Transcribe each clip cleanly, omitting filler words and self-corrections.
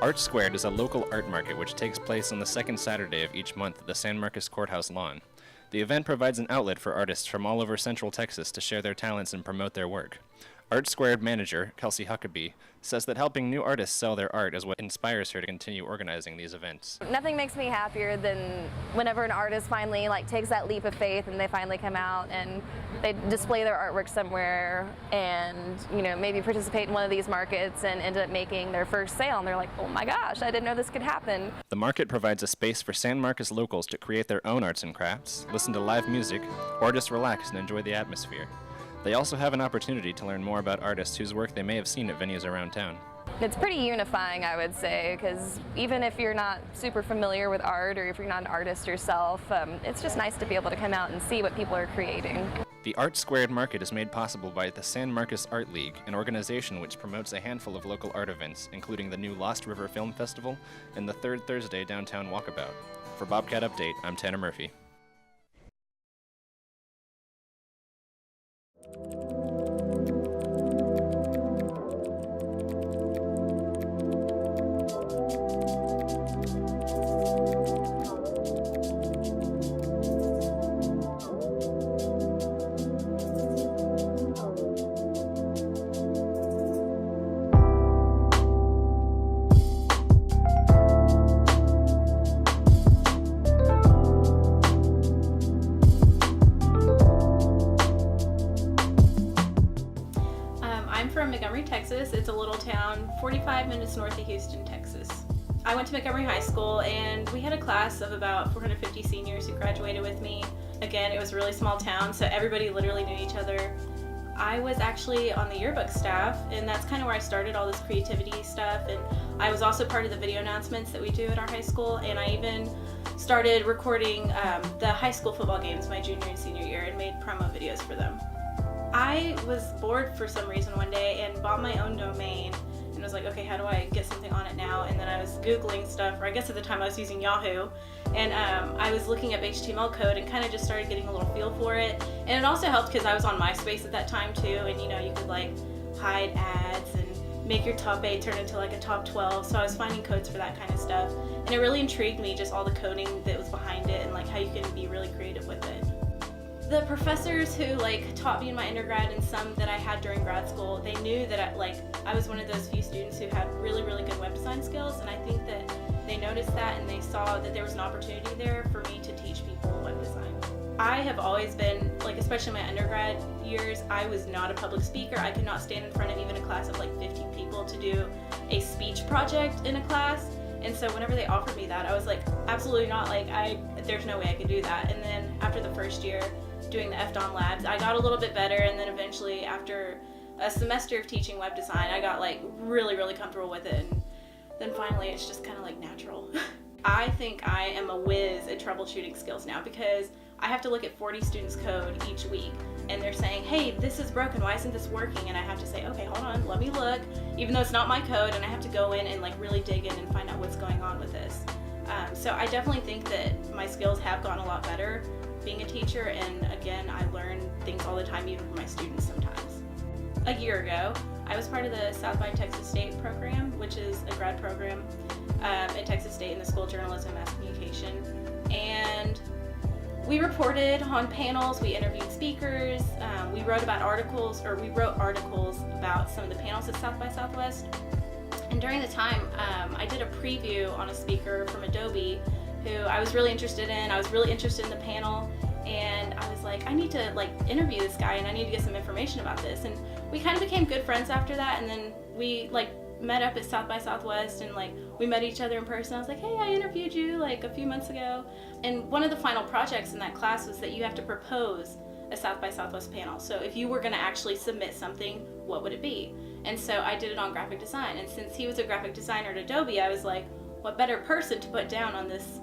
Art Squared is a local art market which takes place on the second Saturday of each month at the San Marcos Courthouse lawn. The event provides an outlet for artists from all over Central Texas to share their talents and promote their work. Art Squared manager, Kelsey Huckabee, says that helping new artists sell their art is what inspires her to continue organizing these events. Nothing makes me happier than whenever an artist finally takes that leap of faith and they finally come out and they display their artwork somewhere and maybe participate in one of these markets and end up making their first sale and they're like, oh my gosh, I didn't know this could happen. The market provides a space for San Marcos locals to create their own arts and crafts, listen to live music, or just relax and enjoy the atmosphere. They also have an opportunity to learn more about artists whose work they may have seen at venues around town. It's pretty unifying, I would say, because even if you're not super familiar with art or if you're not an artist yourself, it's just nice to be able to come out and see what people are creating. The Art Squared Market is made possible by the San Marcos Art League, an organization which promotes a handful of local art events, including the new Lost River Film Festival and the third Thursday Downtown Walkabout. For Bobcat Update, I'm Tanner Murphy. I'm from Montgomery, Texas. It's a little town 45 minutes north of Houston, Texas. I went to Montgomery High School and we had a class of about 450 seniors who graduated with me. Again, it was a really small town, so everybody literally knew each other. I was actually on the yearbook staff, and that's kind of where I started all this creativity stuff, and I was also part of the video announcements that we do at our high school, and I even started recording the high school football games my junior and senior year and made promo videos for them. I was bored for some reason one day and bought my own domain and was like, okay, how do I get something on it now? And then I was Googling stuff, or I guess at the time I was using Yahoo, and I was looking up HTML code and kind of just started getting a little feel for it. And it also helped because I was on MySpace at that time too, and you could like hide ads and make your top 8 turn into like a top 12, so I was finding codes for that kind of stuff. And it really intrigued me, just all the coding that was behind it and like how you can be really creative with it. The professors who taught me in my undergrad and some that I had during grad school, they knew that I was one of those few students who had really, really good web design skills, and I think that they noticed that and they saw that there was an opportunity there for me to teach people web design. I have always been, especially my undergrad years, I was not a public speaker. I could not stand in front of even a class of 50 people to do a speech project in a class. And so whenever they offered me that, I was like, absolutely not, there's no way I could do that. And then after the first year doing the FDON labs, I got a little bit better, and then eventually after a semester of teaching web design, I got really, really comfortable with it, and then finally it's just kind of natural. I think I am a whiz at troubleshooting skills now because I have to look at 40 students' code each week, and they're saying, hey, this is broken, why isn't this working? And I have to say, okay, hold on, let me look, even though it's not my code, and I have to go in and really dig in and find out what's going on with this. So I definitely think that my skills have gotten a lot better being a teacher, and again, I learn things all the time, even from my students sometimes. A year ago, I was part of the South by Texas State program, which is a grad program at Texas State in the School of Journalism and Mass Communication. And we reported on panels, we interviewed speakers, we wrote articles about some of the panels at South by Southwest. And during the time, I did a preview on a speaker from Adobe who I was really interested in. I was really interested in the panel, and I was like, I need to interview this guy, and I need to get some information about this. And we kind of became good friends after that, and then we met up at South by Southwest, and we met each other in person. I was like, hey, I interviewed you a few months ago. And one of the final projects in that class was that you have to propose a South by Southwest panel. So if you were going to actually submit something, what would it be? And so I did it on graphic design, and since he was a graphic designer at Adobe, I was like, what better person to put down on this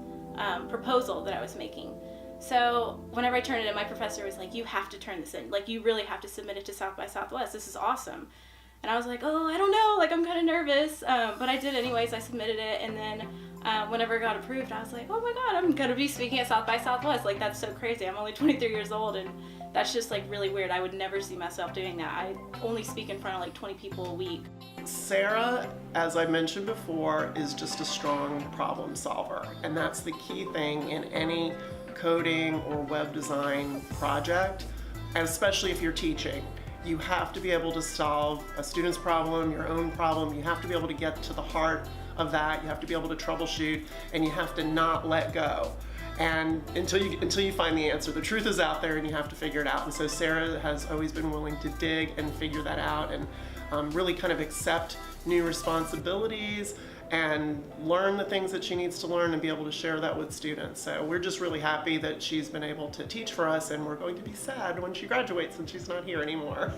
proposal that I was making. So whenever I turned it in, my professor was like, you have to turn this in. You really have to submit it to South by Southwest. This is awesome. And I was like, oh, I don't know, I'm kind of nervous. But I did anyways. I submitted it, and then whenever it got approved, I was like, oh my God, I'm going to be speaking at South by Southwest. That's so crazy. I'm only 23 years old, and That's just like really weird. I would never see myself doing that. I only speak in front of like 20 people a week. Sarah, as I mentioned before, is just a strong problem solver, and that's the key thing in any coding or web design project, and especially if you're teaching. You have to be able to solve a student's problem, your own problem. You have to be able to get to the heart of that. You have to be able to troubleshoot, and you have to not let go. And until you find the answer, the truth is out there and you have to figure it out. And so Sarah has always been willing to dig and figure that out and really kind of accept new responsibilities and learn the things that she needs to learn and be able to share that with students. So we're just really happy that she's been able to teach for us, and we're going to be sad when she graduates and she's not here anymore.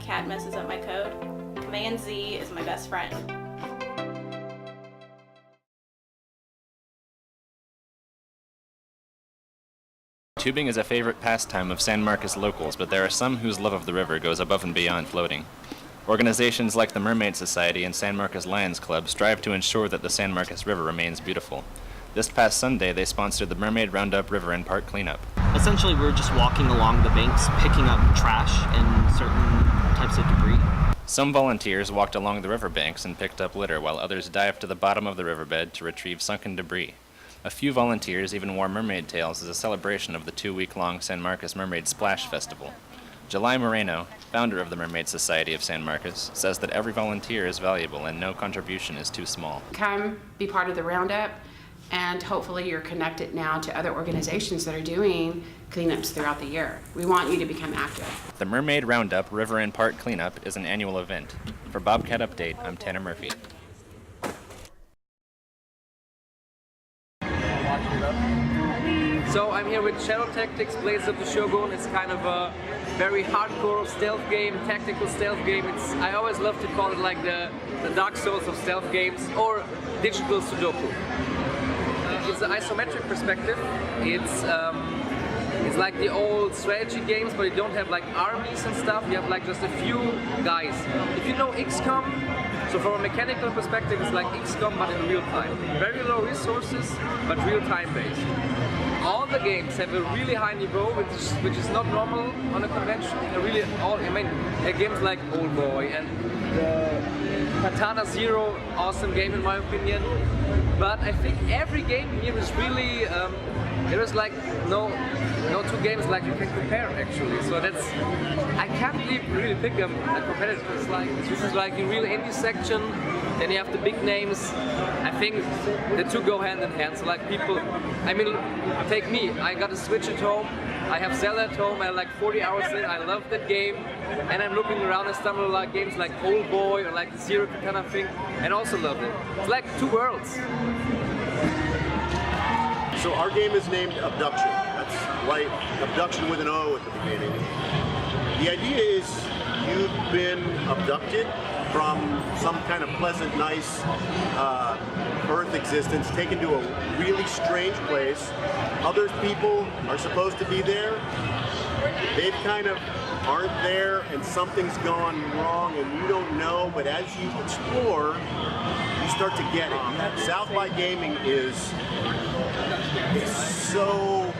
Cat messes up my code, Command Z is my best friend. Tubing is a favorite pastime of San Marcos locals, but there are some whose love of the river goes above and beyond floating. Organizations like the Mermaid Society and San Marcos Lions Club strive to ensure that the San Marcos River remains beautiful. This past Sunday, they sponsored the Mermaid Roundup River and Park Cleanup. Essentially, we're just walking along the banks, picking up trash and certain types of debris. Some volunteers walked along the riverbanks and picked up litter, while others dived to the bottom of the riverbed to retrieve sunken debris. A few volunteers even wore mermaid tails as a celebration of the 2-week-long San Marcos Mermaid Splash Festival. July Moreno, founder of the Mermaid Society of San Marcos, says that every volunteer is valuable and no contribution is too small. Come be part of the roundup, and hopefully you're connected now to other organizations that are doing cleanups throughout the year. We want you to become active. The Mermaid Roundup River and Park Cleanup is an annual event. For Bobcat Update, I'm Tanner Murphy. So I'm here with Shadow Tactics, Blades of the Shogun. It's kind of a very hardcore stealth game, tactical stealth game. I always love to call it like the Dark Souls of stealth games, or digital Sudoku. It's an isometric perspective. It's like the old strategy games, but you don't have like armies and stuff. You have like just a few guys. If you know XCOM, so from a mechanical perspective, it's like XCOM but in real time. Very low resources, but real time based. All the games have a really high niveau, which is not normal on a convention. Games like Old Boy and the Katana Zero, awesome game in my opinion. But I think every game here is really, there is like no two games like you can compare actually. So I can't really pick a competitor. This is like the real indie section. Then you have the big names. I think the two go hand in hand. So like people, take me. I got a Switch at home. I have Zelda at home. I have like 40 hours in. I love that game. And I'm looking around and stumble on like games like Old Boy or like the Zero kind of thing, and also love it. It's like two worlds. So our game is named Abduction. That's right, Abduction with an O at the beginning. The idea is you've been abducted from some kind of pleasant, nice Earth existence, taken to a really strange place. Other people are supposed to be there. They kind of aren't there, and something's gone wrong, and you don't know. But as you explore, you start to get it. South by Gaming is so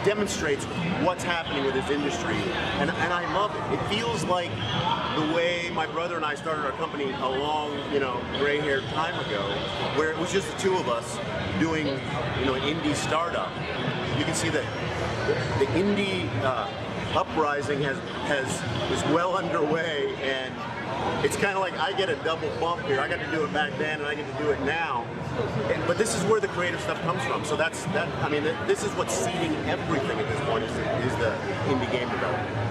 demonstrates what's happening with this industry, and I love it. It feels like the way my brother and I started our company a long, gray-haired time ago, where it was just the two of us doing, an indie startup. You can see that the indie uprising is well underway, and it's kind of like I get a double bump here. I got to do it back then, and I get to do it now. But this is where the creative stuff comes from. So this is what's seeding everything at this point is the indie game development.